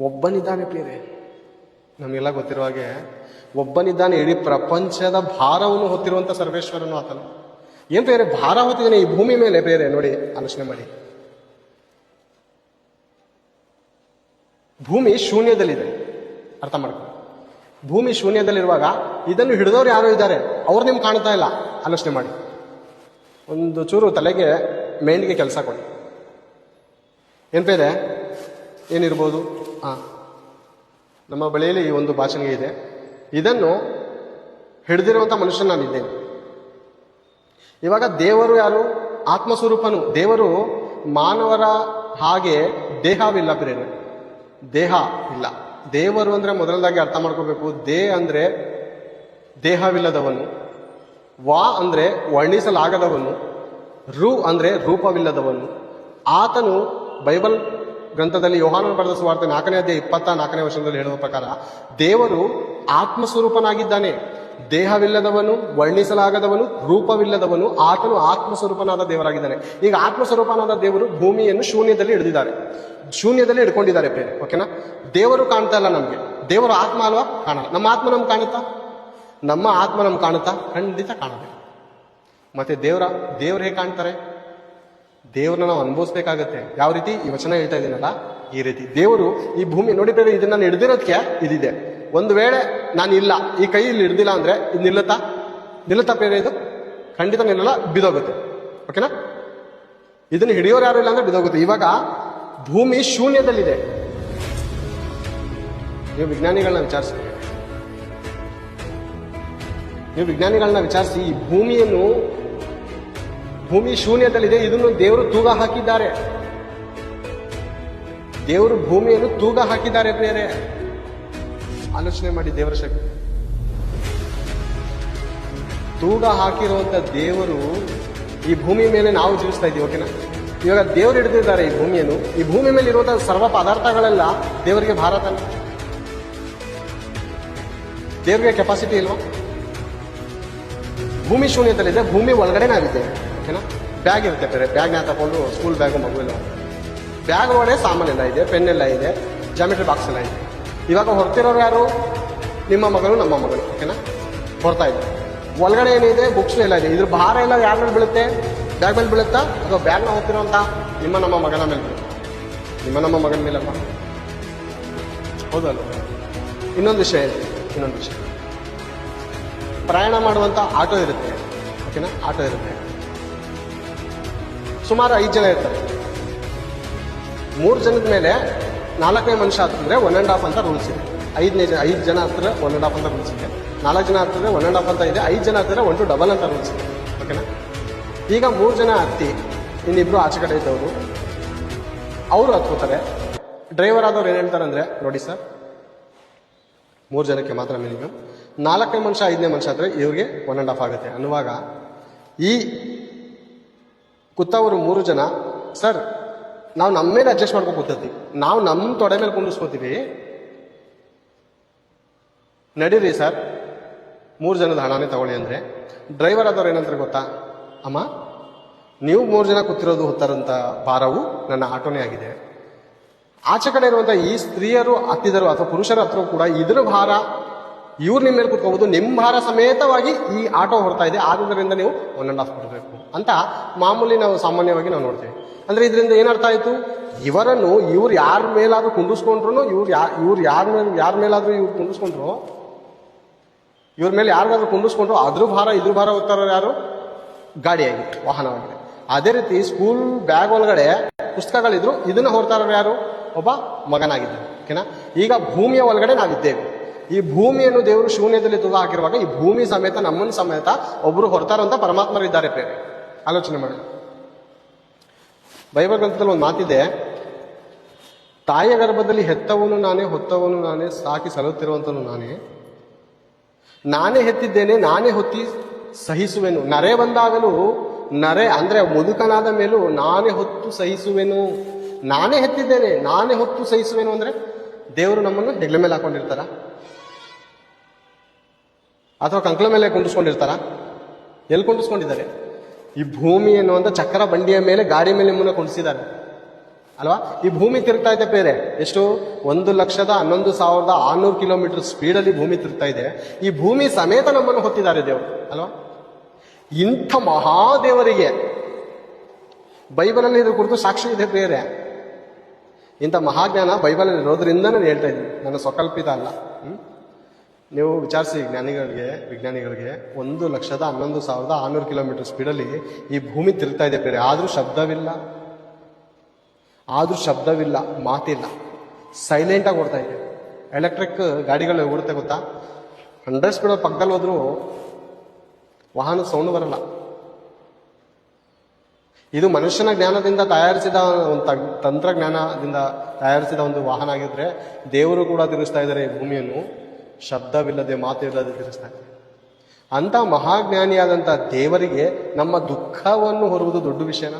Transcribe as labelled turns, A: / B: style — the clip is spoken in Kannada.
A: ಒಬ್ಬನಿದ್ದಾನೆ ಬೇರೆ. ನಮಗೆಲ್ಲ ಗೊತ್ತಿರುವ ಹಾಗೆ ಒಬ್ಬನಿದ್ದಾನೆ, ಇಡೀ ಪ್ರಪಂಚದ ಭಾರವನ್ನು ಹೊತ್ತಿರುವಂಥ ಸರ್ವೇಶ್ವರನು ಆತನು. ಏನ್ ಬೇರೆ ಭಾರ ಹೊತ್ತಿದ್ದಾನೆ ಈ ಭೂಮಿ ಮೇಲೆ ಬೇರೆ. ನೋಡಿ, ಆಲೋಚನೆ ಮಾಡಿ. ಭೂಮಿ ಶೂನ್ಯದಲ್ಲಿದೆ, ಅರ್ಥ ಮಾಡ್ಕೊ. ಭೂಮಿ ಶೂನ್ಯದಲ್ಲಿರುವಾಗ ಇದನ್ನು ಹಿಡಿದವ್ರು ಯಾರೋ ಇದ್ದಾರೆ, ಅವ್ರು ನಿಮ್ಗೆ ಕಾಣ್ತಾ ಇಲ್ಲ. ಆಲೋಚನೆ ಮಾಡಿ. ಒಂದು ಚೂರು ತಲೆಗೆ ಮೇಂಡಿಗೆ ಕೆಲಸ ಕೊಡಿ. ಏನ್ ಬೇರೆ ಏನಿರ್ಬೋದು? ನಮ್ಮ ಬಳಿಯಲ್ಲಿ ಈ ಒಂದು ಭಾಷಣಿಗೆ ಇದೆ. ಇದನ್ನು ಹಿಡಿದಿರುವಂಥ ಮನುಷ್ಯನ ನಾನಿದ್ದೇನೆ. ಇವಾಗ ದೇವರು ಯಾರು? ಆತ್ಮಸ್ವರೂಪನು. ದೇವರು ಮಾನವರ ಹಾಗೆ ದೇಹವಿಲ್ಲ ಪ್ರೇರೆ, ದೇಹ ಇಲ್ಲ. ದೇವರು ಅಂದ್ರೆ ಮೊದಲದಾಗಿ ಅರ್ಥ ಮಾಡ್ಕೋಬೇಕು. ಅಂದ್ರೆ ದೇಹವಿಲ್ಲದವನು, ವಾ ಅಂದ್ರೆ ವರ್ಣಿಸಲಾಗದವನು, ರು ಅಂದ್ರೆ ರೂಪವಿಲ್ಲದವನು. ಆತನು ಬೈಬಲ್ ಗ್ರಂಥದಲ್ಲಿ ಯೋಹಾನನ ಬರೆದ ಸುವಾರ್ತೆ 4ನೇ ಅಧ್ಯಾಯ 24ನೇ ವಚನದಲ್ಲಿ ಹೇಳುವ ಪ್ರಕಾರ ದೇವರು ಆತ್ಮಸ್ವರೂಪನಾಗಿದ್ದಾನೆ. ದೇಹವಿಲ್ಲದವನು, ವರ್ಣಿಸಲಾಗದವನು, ರೂಪವಿಲ್ಲದವನು. ಆತನು ಆತ್ಮಸ್ವರೂಪನಾದ ದೇವರಾಗಿದ್ದಾನೆ. ಈಗ ಆತ್ಮಸ್ವರೂಪನಾದ ದೇವರು ಭೂಮಿಯನ್ನು ಶೂನ್ಯದಲ್ಲಿ ಹಿಡಿದಿದ್ದಾರೆ, ಶೂನ್ಯದಲ್ಲಿ ಹಿಡ್ಕೊಂಡಿದ್ದಾರೆ ಬೇರೆ. ಓಕೆನಾ? ದೇವರು ಕಾಣ್ತಾ ಇಲ್ಲ ನಮ್ಗೆ. ದೇವರು ಆತ್ಮ ಅಲ್ವಾ? ಕಾಣಲ್ಲ. ನಮ್ಮ ಆತ್ಮ ನಮ್ಗೆ ಕಾಣುತ್ತಾ? ನಮ್ಮ ಆತ್ಮ ನಮ್ಗೆ ಕಾಣುತ್ತಾ? ಖಂಡಿತ ಕಾಣಬೇಕು. ಮತ್ತೆ ದೇವ್ರು ಹೇಗೆ ಕಾಣ್ತಾರೆ? ದೇವ್ರನ್ನ ನಾವು ಅನುಭವಿಸ್ಬೇಕಾಗತ್ತೆ. ಯಾವ ರೀತಿ? ಈ ವಚನ ಹೇಳ್ತಾ ಇದ್ದೀನಲ್ಲ, ಈ ರೀತಿ ದೇವರು ಈ ಭೂಮಿ ನೋಡಿ ಬೇರೆ. ಇದನ್ನ ನಾನು ಹಿಡ್ದಿರೋದಕ್ಕೆ ಇದಿದೆ. ಒಂದು ವೇಳೆ ನಾನು ಇಲ್ಲ, ಈ ಕೈ ಇಲ್ಲಿ ಹಿಡ್ದಿಲ್ಲ ಅಂದ್ರೆ ಇದು ನಿಲ್ಲುತ್ತಾ ಬೇರೆ? ಇದು ಖಂಡಿತ ನಿಲ್ಲಲ್ಲ, ಬಿದೋಗುತ್ತೆ. ಓಕೆನಾ? ಇದನ್ನ ಹಿಡಿಯೋರು ಯಾರು ಇಲ್ಲ ಅಂದ್ರೆ ಬಿದೋಗುತ್ತೆ. ಇವಾಗ ಭೂಮಿ ಶೂನ್ಯದಲ್ಲಿದೆ. ನೀವು ವಿಜ್ಞಾನಿಗಳನ್ನ ವಿಚಾರಿಸಿ, ಈ ಭೂಮಿ ಶೂನ್ಯದಲ್ಲಿದೆ. ಇದನ್ನು ದೇವರು ತೂಗ ಹಾಕಿದ್ದಾರೆ. ದೇವರು ಭೂಮಿಯನ್ನು ತೂಗ ಹಾಕಿದ್ದಾರೆ ಬೇರೆ. ಆಲೋಚನೆ ಮಾಡಿ. ದೇವರ ಶಕ್ತಿ ತೂಗ ಹಾಕಿರುವಂತ ದೇವರು ಈ ಭೂಮಿ ಮೇಲೆ ನಾವು ಜೀವಿಸ್ತಾ ಇದ್ದೀವಿ. ಓಕೆನಾ? ಇವಾಗ ದೇವರು ಹಿಡಿದಿದ್ದಾರೆ ಈ ಭೂಮಿಯನ್ನು. ಈ ಭೂಮಿ ಮೇಲೆ ಇರುವಂತಹ ಸರ್ವ ಪದಾರ್ಥಗಳೆಲ್ಲ ದೇವರಿಗೆ ಭಾರ ತಾನೆ. ದೇವರಿಗೆ ಕೆಪಾಸಿಟಿ ಇಲ್ವಾ? ಭೂಮಿ ಶೂನ್ಯದಲ್ಲಿದೆ, ಭೂಮಿ ಒಳಗಡೆ ನಾವಿದ್ದೇವೆ. ಓಕೆನಾ? ಬ್ಯಾಗ್ ಇರುತ್ತೆ ಬೇರೆ. ಬ್ಯಾಗ್ನ ತಗೊಂಡು ಸ್ಕೂಲ್ ಬ್ಯಾಗು ಮಗುವೆಲ್ಲ, ಬ್ಯಾಗ್ ಒಳಗಡೆ ಸಾಮಾನೆಲ್ಲ ಇದೆ, ಪೆನ್ ಎಲ್ಲ ಇದೆ, ಜಾಮೆಟ್ರಿ ಬಾಕ್ಸ್ ಎಲ್ಲ ಇದೆ. ಇವಾಗ ಹೊರ್ತಿರೋರು ಯಾರು? ನಿಮ್ಮ ಮಗನು, ನಮ್ಮ ಮಗನು. ಓಕೆನಾ? ಹೊರ್ತಾ ಇದೆ. ಒಳಗಡೆ ಏನಿದೆ? ಬುಕ್ಸ್ ಎಲ್ಲ ಇದೆ. ಇದ್ರ ಭಾರ ಎಲ್ಲ ಯಾರ ಮೇಲೆ ಬೀಳುತ್ತೆ? ಬ್ಯಾಗ್ ಮೇಲೆ ಬೀಳುತ್ತಾ ಅಥವಾ ಬ್ಯಾಗ್ನ ಹೋಗ್ತಿರೋಂಥ ನಿಮ್ಮ ನಮ್ಮ ಮಗನ ಮೇಲೆ ಬೀಳುತ್ತೆ? ನಿಮ್ಮ ನಮ್ಮ ಮಗನ ಮೇಲಪ್ಪ. ಹೌದಲ್ಲ? ಇನ್ನೊಂದು ವಿಷಯ, ಪ್ರಯಾಣ ಮಾಡುವಂಥ ಆಟೋ ಇರುತ್ತೆ. ಓಕೆನಾ? ಆಟೋ ಇರುತ್ತೆ. ಸುಮಾರು 5 ಜನ ಇರ್ತಾರೆ. 3 ಜನದ ಮೇಲೆ 4ನೇ ಮನುಷ್ಯ ಹತ್ತಿದ್ರೆ 1.5 ಅಂತ ರೂಲ್ಸ್ ಇದೆ. 5 ಜನ ಹತ್ತಿದ್ರೆ 1.5 ಅಂತ ರೂಲ್ಸ್ ಇದೆ. 4 ಜನ ಹತ್ತಿದ್ರೆ 1.5 ಅಂತ ಇದೆ. 5 ಜನ ಹತ್ತಿದ್ರೆ 1 to ಡಬಲ್ ಅಂತ ರೂಲ್ಸ್ ಇದೆ. ಓಕೆನಾ? ಈಗ 3 ಜನ ಹತ್ತಿ, ಇನ್ನಿಬ್ರು ಆಚೆ ಕಡೆ ಇದ್ದವರು ಅವರು ಹತ್ಕೋತಾರೆ. ಡ್ರೈವರ್ ಆದವ್ರು ಏನ್ ಹೇಳ್ತಾರೆ ಅಂದ್ರೆ, ನೋಡಿ ಸರ್, 3 ಜನಕ್ಕೆ ಮಾತ್ರ ಮಿನಿಮಮ್. 4ನೇ ಮನುಷ್ಯ 5ನೇ ಮನುಷ್ಯ ಹತ್ರ ಇವ್ರಿಗೆ 1.5 ಆಗುತ್ತೆ ಅನ್ನುವಾಗ ಈ ಕೂತವರು 3 ಜನ, ಸರ್ ನಾವು ನಮ್ಮ ಮೇಲೆ ಅಡ್ಜಸ್ಟ್ ಮಾಡ್ಕೊ ಕೂತೀವಿ, ನಾವು ನಮ್ಮ ತೊಡೆ ಮೇಲೆ ಕುಂಡಿಸ್ಕೋತೀವಿ, ನಡೀರಿ ಸರ್ 3 ಜನದ ಹಣನೇ ತಗೊಳ್ಳಿ ಅಂದ್ರೆ, ಡ್ರೈವರ್ ಆದವ್ರು ಏನಂತಾರೆ ಗೊತ್ತಾ? ಅಮ್ಮ, ನೀವು 3 ಜನ ಕೂತಿರೋದು ಹೊತ್ತಾರಂತ ಭಾರವು ನನ್ನ ಆಟೋನೇ ಆಗಿದೆ. ಆಚೆ ಕಡೆ ಇರುವಂತಹ ಈ ಸ್ತ್ರೀಯರು ಹತ್ತಿದರು ಅಥವಾ ಪುರುಷರ ಹತ್ರ ಕೂಡ ಇದ್ರ ಭಾರ ಇವ್ರು ನಿಮ್ಮ ಮೇಲೆ ಕೂತ್ಕೋಬಹುದು, ನಿಮ್ಮ ಭಾರ ಸಮೇತವಾಗಿ ಈ ಆಟೋ ಹೊರತಾ ಇದೆ, ಆದ್ರಿಂದ ನೀವು 1.5 ಕೊಡಬೇಕು ಅಂತ ಮಾಮೂಲಿ ನಾವು ಸಾಮಾನ್ಯವಾಗಿ ನಾವು ನೋಡ್ತೇವೆ. ಅಂದ್ರೆ ಇದರಿಂದ ಏನರ್ಥ ಆಯ್ತು? ಇವ್ರು ಯಾರ ಮೇಲಾದ್ರೂ ಕುಂಡಿಸ್ಕೊಂಡ್ರು, ಯಾರ ಮೇಲಾದ್ರೂ ಇವ್ರು ಕುಂಡಿಸ್ಕೊಂಡ್ರು, ಇವ್ರ ಮೇಲೆ ಯಾರಿಗಾದ್ರೂ ಕುಂಡಿಸ್ಕೊಂಡ್ರು ಅದ್ರ ಭಾರ ಇದ್ರ ಭಾರ ಹೋಗ್ತಾರೋ ಯಾರು? ಗಾಡಿಯಾಗಿತ್ತು, ವಾಹನವಾಗಿದೆ. ಅದೇ ರೀತಿ ಸ್ಕೂಲ್ ಬ್ಯಾಗ್ ಒಳಗಡೆ ಪುಸ್ತಕಗಳಿದ್ರು, ಇದನ್ನ ಹೊರತಾರೋ ಯಾರು? ಒಬ್ಬ ಮಗನಾಗಿದ್ದಾನೆ. ಓಕೆನಾ? ಈಗ ಭೂಮಿಯ ಒಳಗಡೆ ನಾವಿದ್ದೇವೆ. ಈ ಭೂಮಿಯನ್ನು ದೇವರು ಶೂನ್ಯದಲ್ಲಿ ತೂಗ ಹಾಕಿರುವಾಗ ಈ ಭೂಮಿ ಸಮೇತ ನಮ್ಮನ್ನು ಸಮೇತ ಒಬ್ರು ಹೊರತಾರಂತ ಪರಮಾತ್ಮರಿದ್ದಾರೆ ಬೇರೆ. ಆಲೋಚನೆ ಮಾಡಿ. ಬೈಬಲ್ ಗ್ರಂಥದಲ್ಲಿ ಒಂದು ಮಾತಿದೆ, ತಾಯಿಯ ಗರ್ಭದಲ್ಲಿ ಹೆತ್ತವನು ನಾನೇ, ಹೊತ್ತವನು ನಾನೇ, ಸಾಕಿ ಸಲುತ್ತಿರುವಂತನು ನಾನೇ ಹೆತ್ತಿದ್ದೇನೆ, ನಾನೇ ಹೊತ್ತಿ ಸಹಿಸುವೆನು. ನರೆ ಬಂದಾಗಲೂ, ನರೆ ಅಂದ್ರೆ ಮುದುಕನಾದ ಮೇಲೂ ನಾನೇ ಹೊತ್ತು ಸಹಿಸುವೆನು. ನಾನೇ ಹೆತ್ತಿದ್ದೇನೆ, ನಾನೇ ಹೊತ್ತು ಸಹಿಸುವೆನು ಅಂದ್ರೆ ದೇವರು ನಮ್ಮನ್ನು ಹೆಗ್ಲ ಮೇಲೆ ಹಾಕೊಂಡಿರ್ತಾರ ಅಥವಾ ಕಂಕಳ ಮೇಲೆ ಕುಂಡಿಸ್ಕೊಂಡಿರ್ತಾರ? ಎಲ್ಲಿ ಕುಂಡಿಸ್ಕೊಂಡಿದ್ದಾರೆ? ಈ ಭೂಮಿ ಎನ್ನುವಂತ ಚಕ್ರ ಬಂಡಿಯ ಮೇಲೆ, ಗಾಡಿ ಮೇಲೆ ನಿಮ್ಮನ್ನ ಕುಂಡಿಸಿದ್ದಾರೆ. ಅಲ್ವಾ? ಈ ಭೂಮಿ ತಿರುಗ್ತಾ ಇದೆ ಬೇರೆ ಎಷ್ಟು, 1,11,600 ಕಿಲೋಮೀಟರ್ ಸ್ಪೀಡಲ್ಲಿ ಭೂಮಿ ತಿರುಗ್ತಾ ಇದೆ. ಈ ಭೂಮಿ ಸಮೇತ ನಮ್ಮನ್ನು ಹೊತ್ತಿದ್ದಾರೆ ದೇವರು, ಅಲ್ವಾ? ಇಂಥ ಮಹಾದೇವರಿಗೆ ಬೈಬಲಲ್ಲಿ ಇದ್ರ ಕುರಿತು ಸಾಕ್ಷಿ ಇದೆ ಬೇರೆ. ಇಂಥ ಮಹಾಜ್ಞಾನ ಬೈಬಲಲ್ಲಿ ಇರೋದ್ರಿಂದ ನಾನು ಹೇಳ್ತಾ ಇದ್ದೀನಿ, ನನ್ನ ಸ್ವಕಲ್ಪಿತ ಅಲ್ಲ. ನೀವು ವಿಚಾರಿಸಿ ವಿಜ್ಞಾನಿಗಳಿಗೆ 1,11,600 ಕಿಲೋಮೀಟರ್ ಸ್ಪೀಡಲ್ಲಿ ಈ ಭೂಮಿ ತಿರುಗ್ತಾ ಇದೆ ಬೇರೆ, ಆದ್ರೂ ಶಬ್ದವಿಲ್ಲ, ಮಾತಿಲ್ಲ, ಸೈಲೆಂಟಾಗಿ ಓಡ್ತಾ ಇದೆ. ಎಲೆಕ್ಟ್ರಿಕ್ ಗಾಡಿಗಳು ಓಡುತ್ತೆ ಗೊತ್ತಾ, 100 ಸ್ಪೀಡಲ್ಲಿ ಪಕ್ಕದಲ್ಲಿ ಹೋದ್ರೂ ವಾಹನ ಸೌಂಡ್ ಬರಲ್ಲ. ಇದು ಮನುಷ್ಯನ ಜ್ಞಾನದಿಂದ ತಯಾರಿಸಿದ ಒಂದು ತಂತ್ರಜ್ಞಾನದಿಂದ ತಯಾರಿಸಿದ ಒಂದು ವಾಹನ ಆಗಿದ್ರೆ, ದೇವರು ಕೂಡ ತಿರುಗಿಸ್ತಾ ಇದ್ದಾರೆ ಈ ಭೂಮಿಯನ್ನು, ಶಬ್ದವಿಲ್ಲದೆ ಮಾತಿಲ್ಲದೆ ತಿರುಗಿಸ್ತಾ ಇದ್ದಾರೆ. ಅಂತ ಮಹಾಜ್ಞಾನಿಯಾದಂಥ ದೇವರಿಗೆ ನಮ್ಮ ದುಃಖವನ್ನು ಹೊರುವುದು ದೊಡ್ಡ ವಿಷಯನ?